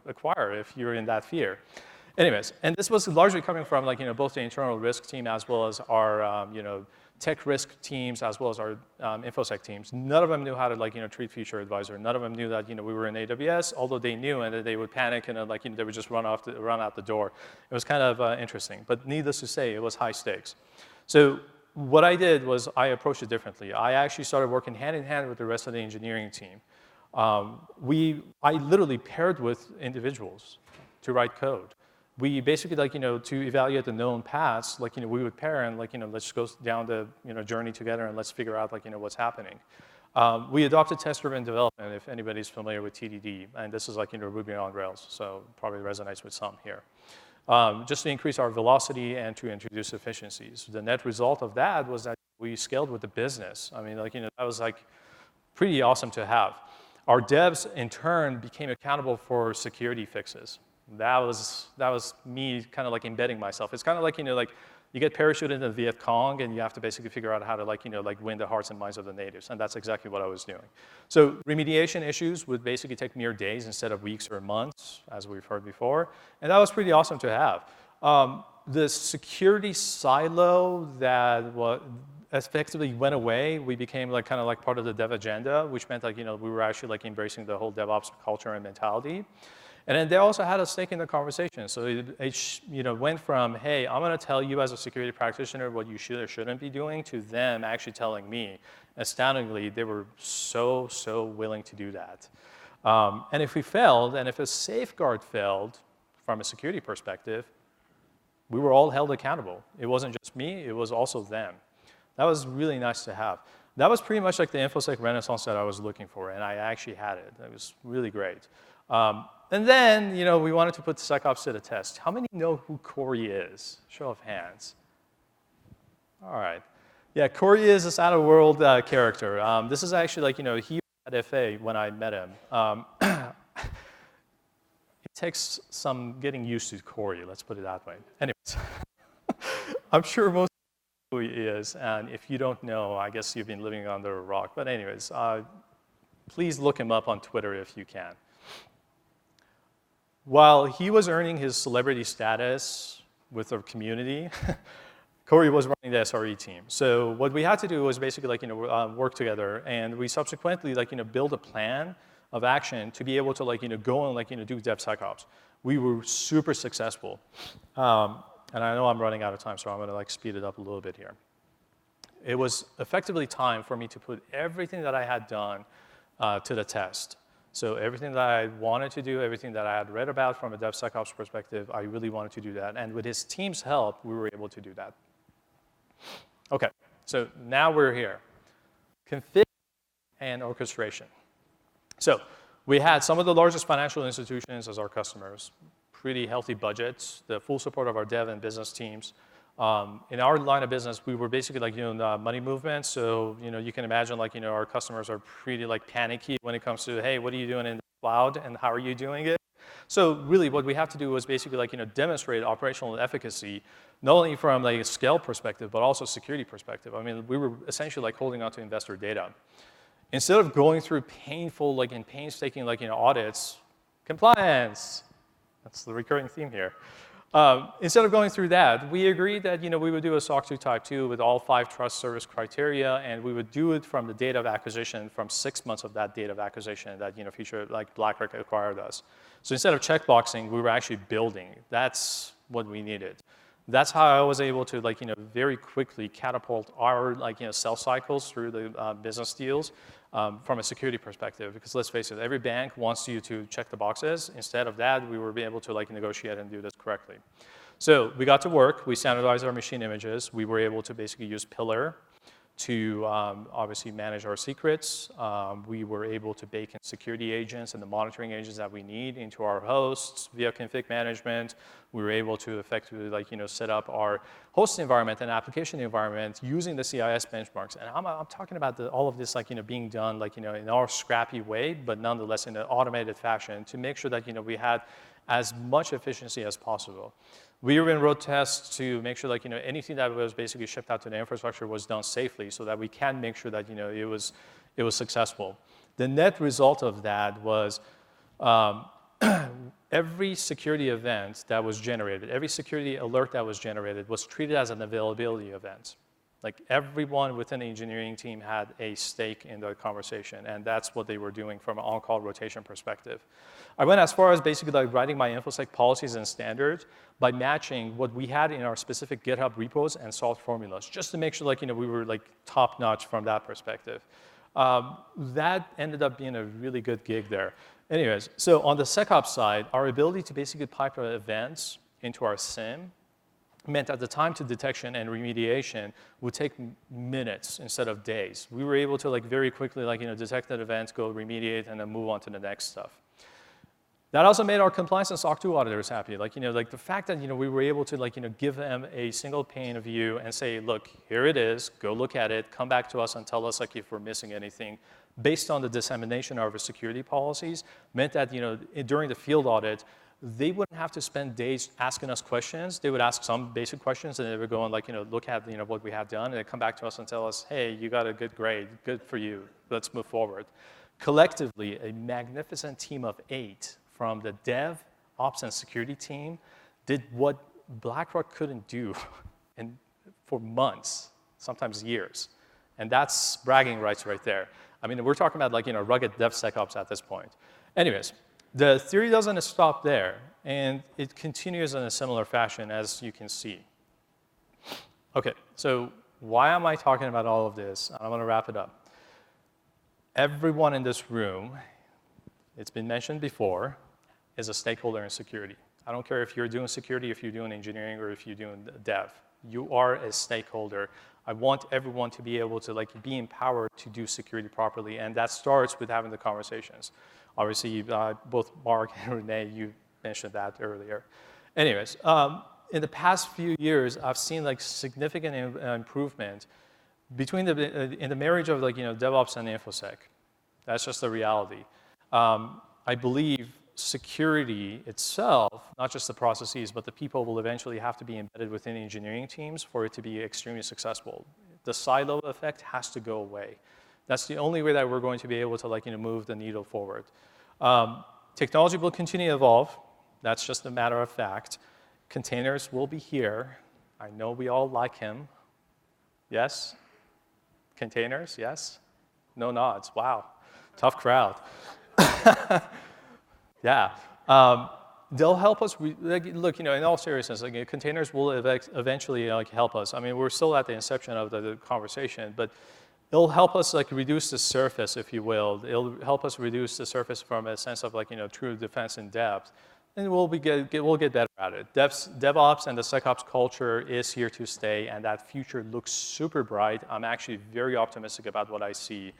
acquire if you're in that fear? Anyways, and this was largely coming from, like, both the internal risk team as well as our, tech risk teams as well as our InfoSec teams. None of them knew how to, treat Future Advisor. None of them knew that, we were in AWS, although they knew, and that they would panic and, they would just run out the door. It was kind of interesting, but needless to say, it was high stakes. So what I did was I approached it differently. I actually started working hand in hand with the rest of the engineering team. I literally paired with individuals to write code. We basically, to evaluate the known paths, we would pair and, let's go down the, journey together and let's figure out, what's happening. We adopted test-driven development, if anybody's familiar with TDD, and this is Ruby on Rails, so probably resonates with some here. Just to increase our velocity and to introduce efficiencies. The net result of that was that we scaled with the business. I mean, that was pretty awesome to have. Our devs, in turn, became accountable for security fixes. That was me kind of embedding myself. It's kind of you get parachuted into Viet Cong and you have to basically figure out how to win the hearts and minds of the natives, and that's exactly what I was doing. So remediation issues would basically take mere days instead of weeks or months, as we've heard before, and that was pretty awesome to have. The security silo that effectively went away, we became kind of part of the dev agenda, which meant we were actually embracing the whole DevOps culture and mentality. And then they also had a stake in the conversation. So it went from, hey, I'm going to tell you as a security practitioner what you should or shouldn't be doing, to them actually telling me. Astoundingly, they were so willing to do that. And if we failed, and if a safeguard failed from a security perspective, we were all held accountable. It wasn't just me, it was also them. That was really nice to have. That was pretty much like the InfoSec renaissance that I was looking for, and I actually had it. It was really great. And then, we wanted to put SecOps to the test. How many know who Corey is? Show of hands. All right. Yeah, Corey is this out-of-world character. This is actually he was at FA when I met him. It takes some getting used to Corey, let's put it that way. Anyways, I'm sure most know who he is, and if you don't know, I guess you've been living under a rock. But anyways, please look him up on Twitter if you can. While he was earning his celebrity status with the community, Corey was running the SRE team. So what we had to do was basically work together, and we subsequently build a plan of action to be able to go and do DevSecOps. We were super successful, and I know I'm running out of time, so I'm going to speed it up a little bit here. It was effectively time for me to put everything that I had done to the test. So everything that I wanted to do, everything that I had read about from a DevSecOps perspective, I really wanted to do that. And with his team's help, we were able to do that. Okay, so now we're here. Config and orchestration. So we had some of the largest financial institutions as our customers, pretty healthy budgets, the full support of our dev and business teams. In our line of business, we were basically doing money movement. So you can imagine our customers are pretty panicky when it comes to, hey, what are you doing in cloud, and how are you doing it? So really what we have to do is basically like, demonstrate operational efficacy, not only from like a scale perspective, but also security perspective. I mean, we were essentially like holding on to investor data. Instead of going through painful, like and painstaking, like, audits, compliance, that's the recurring theme here. Instead of going through that, we agreed that, we would do a SOC 2 Type 2 with all 5 trust service criteria, and we would do it from the date of acquisition, from 6 months of that date of acquisition that, feature like BlackRock acquired us. So instead of checkboxing, we were actually building. That's what we needed. That's how I was able to, like, very quickly catapult our, like, sales cycles through the business deals from a security perspective. Because let's face it, every bank wants you to check the boxes. Instead of that, we were able to, like, negotiate and do this correctly. So we got to work. We standardized our machine images. We were able to basically use Pillar to obviously manage our secrets. We were able to bake in security agents and the monitoring agents that we need into our hosts via config management. We were able to effectively, like, set up our host environment and application environment using the CIS benchmarks. And I'm talking about all of this, like, being done, like, in our scrappy way, but nonetheless in an automated fashion to make sure that, we had as much efficiency as possible. We even wrote tests to make sure, like, anything that was basically shipped out to the infrastructure was done safely so that we can make sure that, it was successful. The net result of that was every security event that was generated, every security alert that was generated was treated as an availability event. Like, everyone within the engineering team had a stake in the conversation, and that's what they were doing from an on-call rotation perspective. I went as far as basically like writing my InfoSec policies and standards by matching what we had in our specific GitHub repos and salt formulas, just to make sure, like, we were like top-notch from that perspective. That ended up being a really good gig there. Anyways, so on the SecOps side, our ability to basically pipe our events into our SIEM meant that the time to detection and remediation would take minutes instead of days. We were able to, like, very quickly, like, detect that event, go remediate, and then move on to the next stuff. That also made our compliance and SOC 2 auditors happy. Like, like the fact that, we were able to, like, give them a single pane of view and say, look, here it is, go look at it, come back to us and tell us, like, if we're missing anything, based on the dissemination of our security policies, meant that, during the field audit, they wouldn't have to spend days asking us questions. They would ask some basic questions, and they would go and, like, look at, what we had done, and they'd come back to us and tell us, hey, you got a good grade, good for you, let's move forward. Collectively, a magnificent team of 8 from the dev, ops, and security team did what BlackRock couldn't do for months, sometimes years. And that's bragging rights right there. I mean, we're talking about, like, rugged DevSecOps at this point. Anyways, the theory doesn't stop there, and it continues in a similar fashion, as you can see. Okay, so why am I talking about all of this? I'm going to wrap it up. Everyone in this room, it's been mentioned before, is a stakeholder in security. I don't care if you're doing security, if you're doing engineering, or if you're doing dev. You are a stakeholder. I want everyone to be able to, like, be empowered to do security properly, and that starts with having the conversations. Obviously, both Marc and Renee, you mentioned that earlier. Anyways, in the past few years, I've seen, like, significant improvement between in the marriage of, like, DevOps and InfoSec. That's just the reality. I believe security itself, not just the processes, but the people will eventually have to be embedded within engineering teams for it to be extremely successful. The silo effect has to go away. That's the only way that we're going to be able to, like, move the needle forward. Technology will continue to evolve. That's just a matter of fact. Containers will be here. I know we all like him. Yes? Containers, yes? No nods, wow. Tough crowd. Yeah. They'll help us, look, in all seriousness, like, containers will eventually, like, help us. I mean, we're still at the inception of the conversation, but it'll help us, like, reduce the surface, if you will. It'll help us reduce the surface from a sense of, like, true defense in depth. And we'll get better at it. DevOps and the SecOps culture is here to stay, and that future looks super bright. I'm actually very optimistic about what I see.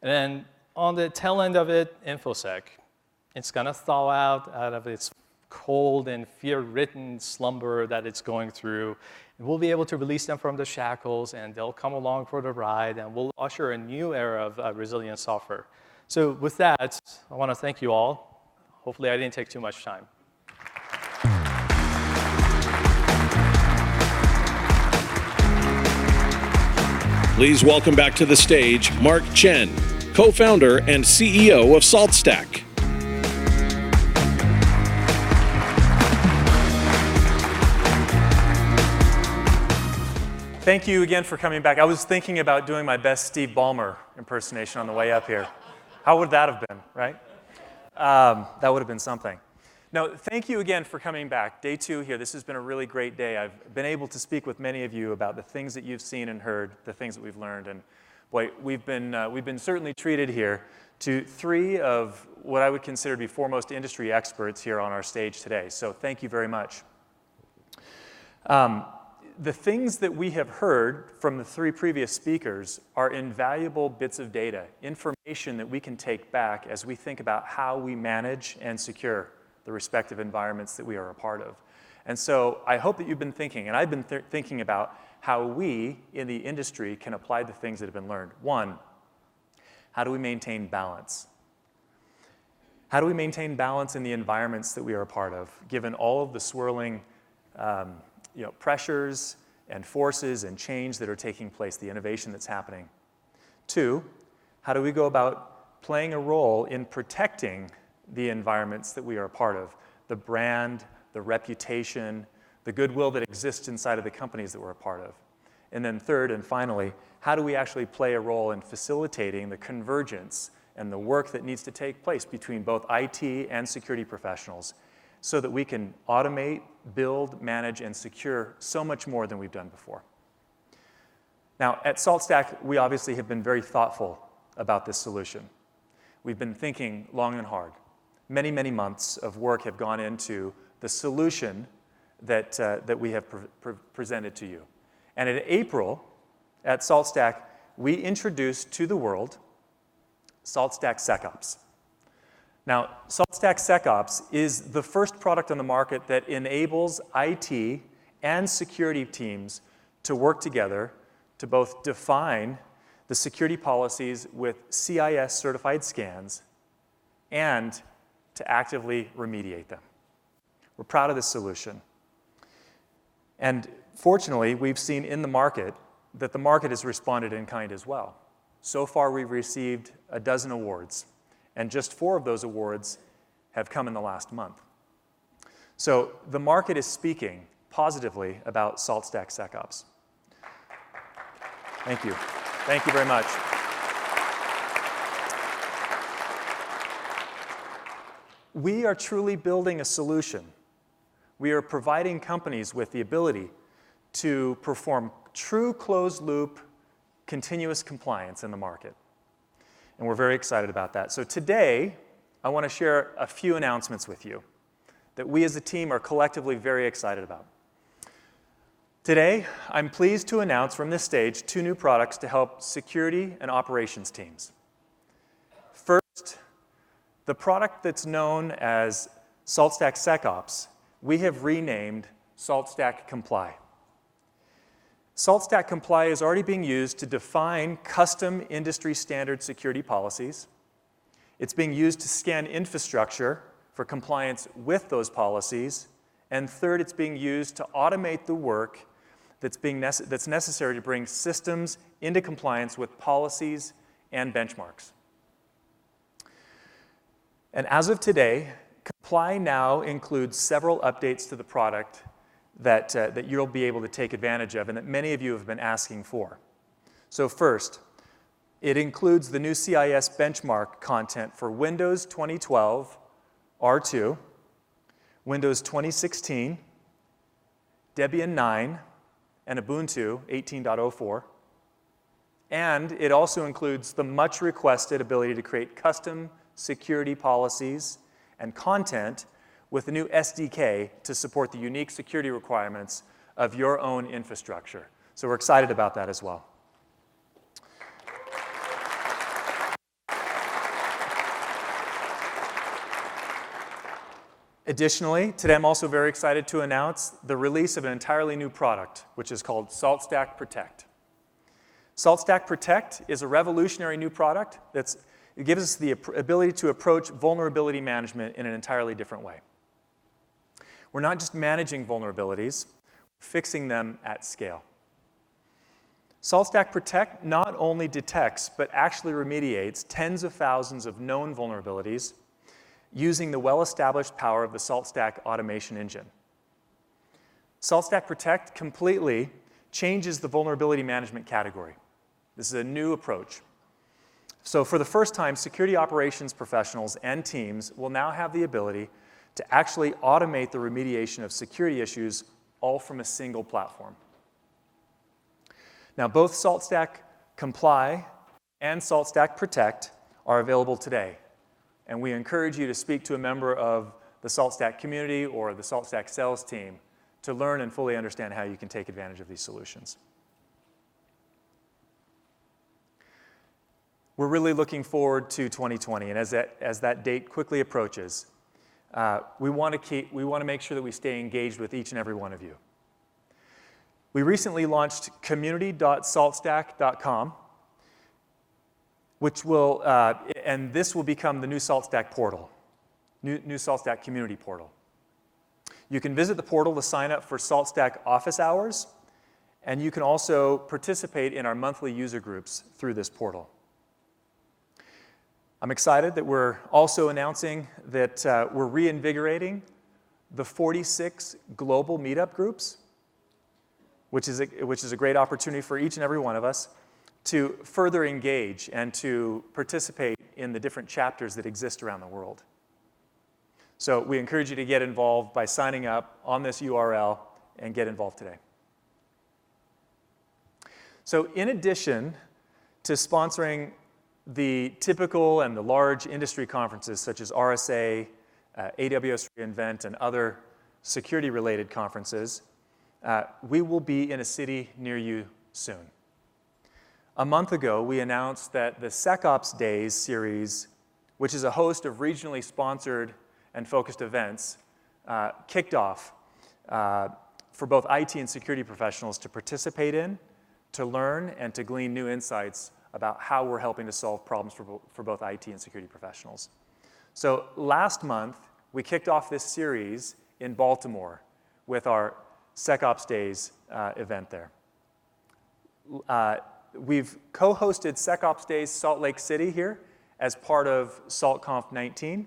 And then on the tail end of it, InfoSec. It's going to thaw out of its cold and fear-ridden slumber that it's going through. And we'll be able to release them from the shackles, and they'll come along for the ride, and we'll usher a new era of resilient software. So with that, I want to thank you all. Hopefully I didn't take too much time. Please welcome back to the stage Marc Chenn, co-founder and CEO of SaltStack. Thank you again for coming back. I was thinking about doing my best Steve Ballmer impersonation on the way up here. How would that have been, right? That would have been something. No, thank you again for coming back. Day 2 here. This has been a really great day. I've been able to speak with many of you about the things that you've seen and heard, the things that we've learned, and boy, we've been certainly treated here to 3 of what I would consider to be foremost industry experts here on our stage today. So thank you very much. The things that we have heard from the 3 previous speakers are invaluable bits of data, information that we can take back as we think about how we manage and secure the respective environments that we are a part of. And so I hope that you've been thinking, and I've been thinking about how we in the industry can apply the things that have been learned. 1, how do we maintain balance? How do we maintain balance in the environments that we are a part of, given all of the swirling pressures and forces and change that are taking place, the innovation that's happening? 2, how do we go about playing a role in protecting the environments that we are a part of, the brand, the reputation, the goodwill that exists inside of the companies that we're a part of? And then 3rd and finally, how do we actually play a role in facilitating the convergence and the work that needs to take place between both IT and security professionals so that we can automate, build, manage, and secure so much more than we've done before? Now, at SaltStack, we obviously have been very thoughtful about this solution. We've been thinking long and hard. Many, many months of work have gone into the solution that we have presented to you. And in April, at SaltStack, we introduced to the world SaltStack SecOps. Now, SaltStack SecOps is the first product on the market that enables IT and security teams to work together to both define the security policies with CIS certified scans and to actively remediate them. We're proud of this solution. And fortunately, we've seen in the market that the market has responded in kind as well. So far, we've received 12 awards, and just 4 of those awards have come in the last month. So the market is speaking positively about SaltStack SecOps. Thank you. Thank you very much. We are truly building a solution. We are providing companies with the ability to perform true closed-loop, continuous compliance in the market. And we're very excited about that. So today, I want to share a few announcements with you that we as a team are collectively very excited about. Today, I'm pleased to announce from this stage 2 new products to help security and operations teams. First, the product that's known as SaltStack SecOps, we have renamed SaltStack Comply. SaltStack Comply is already being used to define custom industry standard security policies. It's being used to scan infrastructure for compliance with those policies. And 3rd, it's being used to automate the work that's necessary to bring systems into compliance with policies and benchmarks. And as of today, Comply now includes several updates to the product that you'll be able to take advantage of and that many of you have been asking for. So first, it includes the new CIS benchmark content for Windows 2012 R2, Windows 2016, Debian 9, and Ubuntu 18.04. And it also includes the much requested ability to create custom security policies and content with the new SDK to support the unique security requirements of your own infrastructure. So we're excited about that as well. Additionally, today I'm also very excited to announce the release of an entirely new product, which is called SaltStack Protect. SaltStack Protect is a revolutionary new product that's It gives us the ability to approach vulnerability management in an entirely different way. We're not just managing vulnerabilities, we're fixing them at scale. SaltStack Protect not only detects, but actually remediates tens of thousands of known vulnerabilities using the well-established power of the SaltStack automation engine. SaltStack Protect completely changes the vulnerability management category. This is a new approach. So for the first time, security operations professionals and teams will now have the ability to actually automate the remediation of security issues all from a single platform. Now, both SaltStack Comply and SaltStack Protect are available today, and we encourage you to speak to a member of the SaltStack community or the SaltStack sales team to learn and fully understand how you can take advantage of these solutions. We're really looking forward to 2020, and as that date quickly approaches, we want to make sure that we stay engaged with each and every one of you. We recently launched community.saltstack.com, which will, and this will become the new SaltStack portal, new SaltStack community portal. You can visit the portal to sign up for SaltStack office hours, and you can also participate in our monthly user groups through this portal. I'm excited that we're also announcing that we're reinvigorating the 46 global meetup groups, which is a great opportunity for each and every one of us to further engage and to participate in the different chapters that exist around the world. So we encourage you to get involved by signing up on this URL and get involved today. So in addition to sponsoring the typical and the large industry conferences such as RSA, AWS reInvent, and other security-related conferences, we will be in a city near you soon. A month ago, we announced that the SecOps Days series, which is a host of regionally sponsored and focused events, kicked off for both IT and security professionals to participate in, to learn, and to glean new insights about how we're helping to solve problems for both IT and security professionals. So last month, we kicked off this series in Baltimore with our SecOps Days event there. We've co-hosted SecOps Days Salt Lake City here as part of SaltConf19.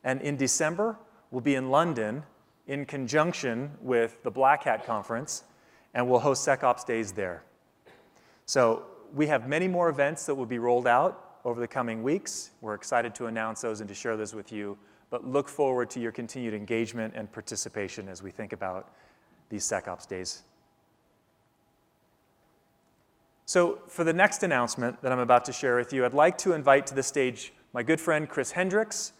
And in December, we'll be in London in conjunction with the Black Hat Conference, and we'll host SecOps Days there. So we have many more events that will be rolled out over the coming weeks. We're excited to announce those and to share those with you, but look forward to your continued engagement and participation as we think about these SecOps Days. So for the next announcement that I'm about to share with you, I'd like to invite to the stage my good friend Chris Hendricks,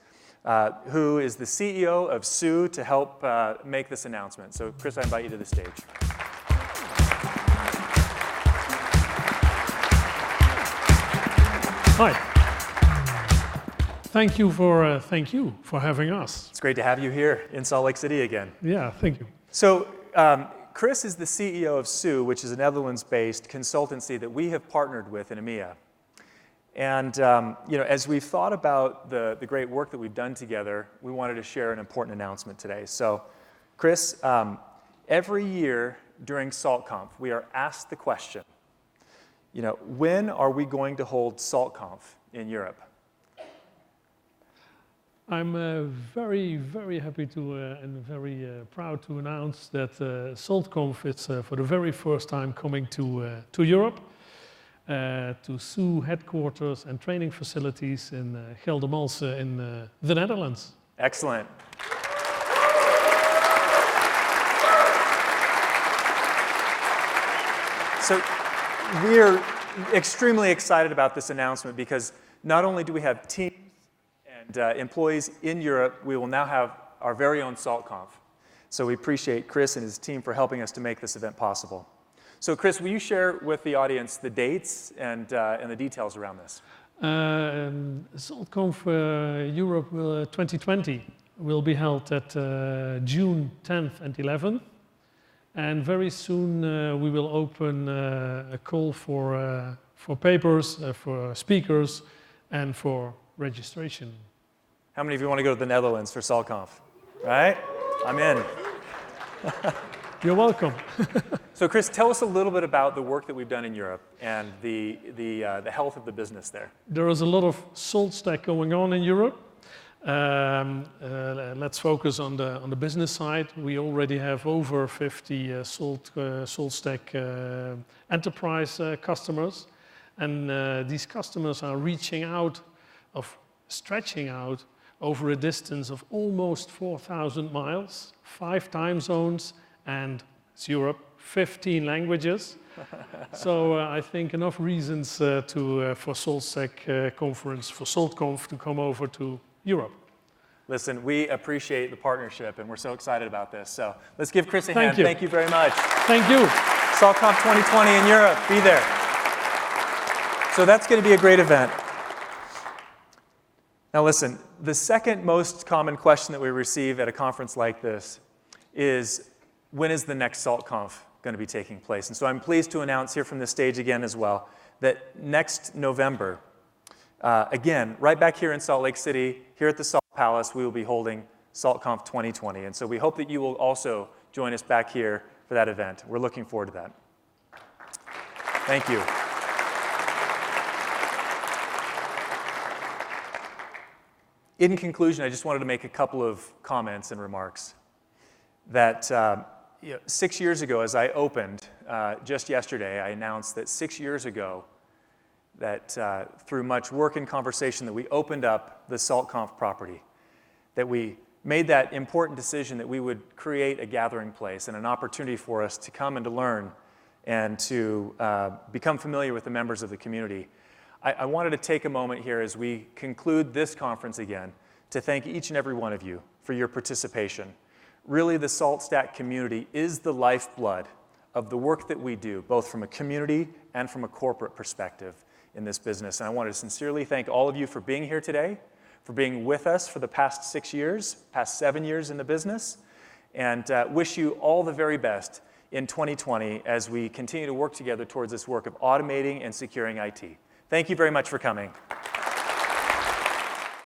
who is the CEO of SUE, to help make this announcement. So Chris, I invite you to the stage. Hi. Thank you for having us. It's great to have you here in Salt Lake City again. Yeah, thank you. So Chris is the CEO of SUE, which is a Netherlands-based consultancy that we have partnered with in EMEA. And as we've thought about the great work that we've done together, we wanted to share an important announcement today. So Chris, every year during SaltConf, we are asked the question, when are we going to hold SaltConf in Europe? I'm very, very happy to and very proud to announce that SaltConf is for the very first time coming to Europe, to SUE headquarters and training facilities in Geldermalsen in the Netherlands. Excellent. So we're extremely excited about this announcement because not only do we have teams and employees in Europe, we will now have our very own SaltConf. So we appreciate Chris and his team for helping us to make this event possible. So Chris, will you share with the audience the dates and the details around this? SaltConf Europe 2020 will be held at June 10th and 11th. And very soon we will open a call for papers, for speakers and for registration. How many of you want to go to the Netherlands for SaltConf? Right? I'm in. You're welcome. So Chris, tell us a little bit about the work that we've done in Europe and the health of the business there. There is a lot of SaltStack going on in Europe. Let's focus on the business side. We already have over 50 SaltStack enterprise customers, and these customers are stretching out over a distance of almost 4,000 miles, 5 time zones, and it's Europe, 15 languages. So I think enough reasons for SaltStack conference, for SaltConf to come over to Europe. Listen, we appreciate the partnership, and we're so excited about this. So let's give Chris a hand. You. Thank you very much. Thank you. SaltConf 2020 in Europe, be there. So that's going to be a great event. Now listen, the second most common question that we receive at a conference like this is, when is the next SaltConf going to be taking place? And so I'm pleased to announce here from this stage again as well that next November, again, right back here in Salt Lake City, here at the Salt Palace, we will be holding SaltConf 2020. And so we hope that you will also join us back here for that event. We're looking forward to that. Thank you. In conclusion, I just wanted to make a couple of comments and remarks. That 6 years ago, as I opened just yesterday, I announced that 6 years ago, that through much work and conversation, that we opened up the SaltConf property, that we made that important decision that we would create a gathering place and an opportunity for us to come and to learn and to become familiar with the members of the community. I wanted to take a moment here as we conclude this conference again to thank each and every one of you for your participation. Really, the SaltStack community is the lifeblood of the work that we do, both from a community and from a corporate perspective in this business. And I want to sincerely thank all of you for being here today, for being with us for the past 6 years, past 7 years in the business, and wish you all the very best in 2020 as we continue to work together towards this work of automating and securing IT. Thank you very much for coming.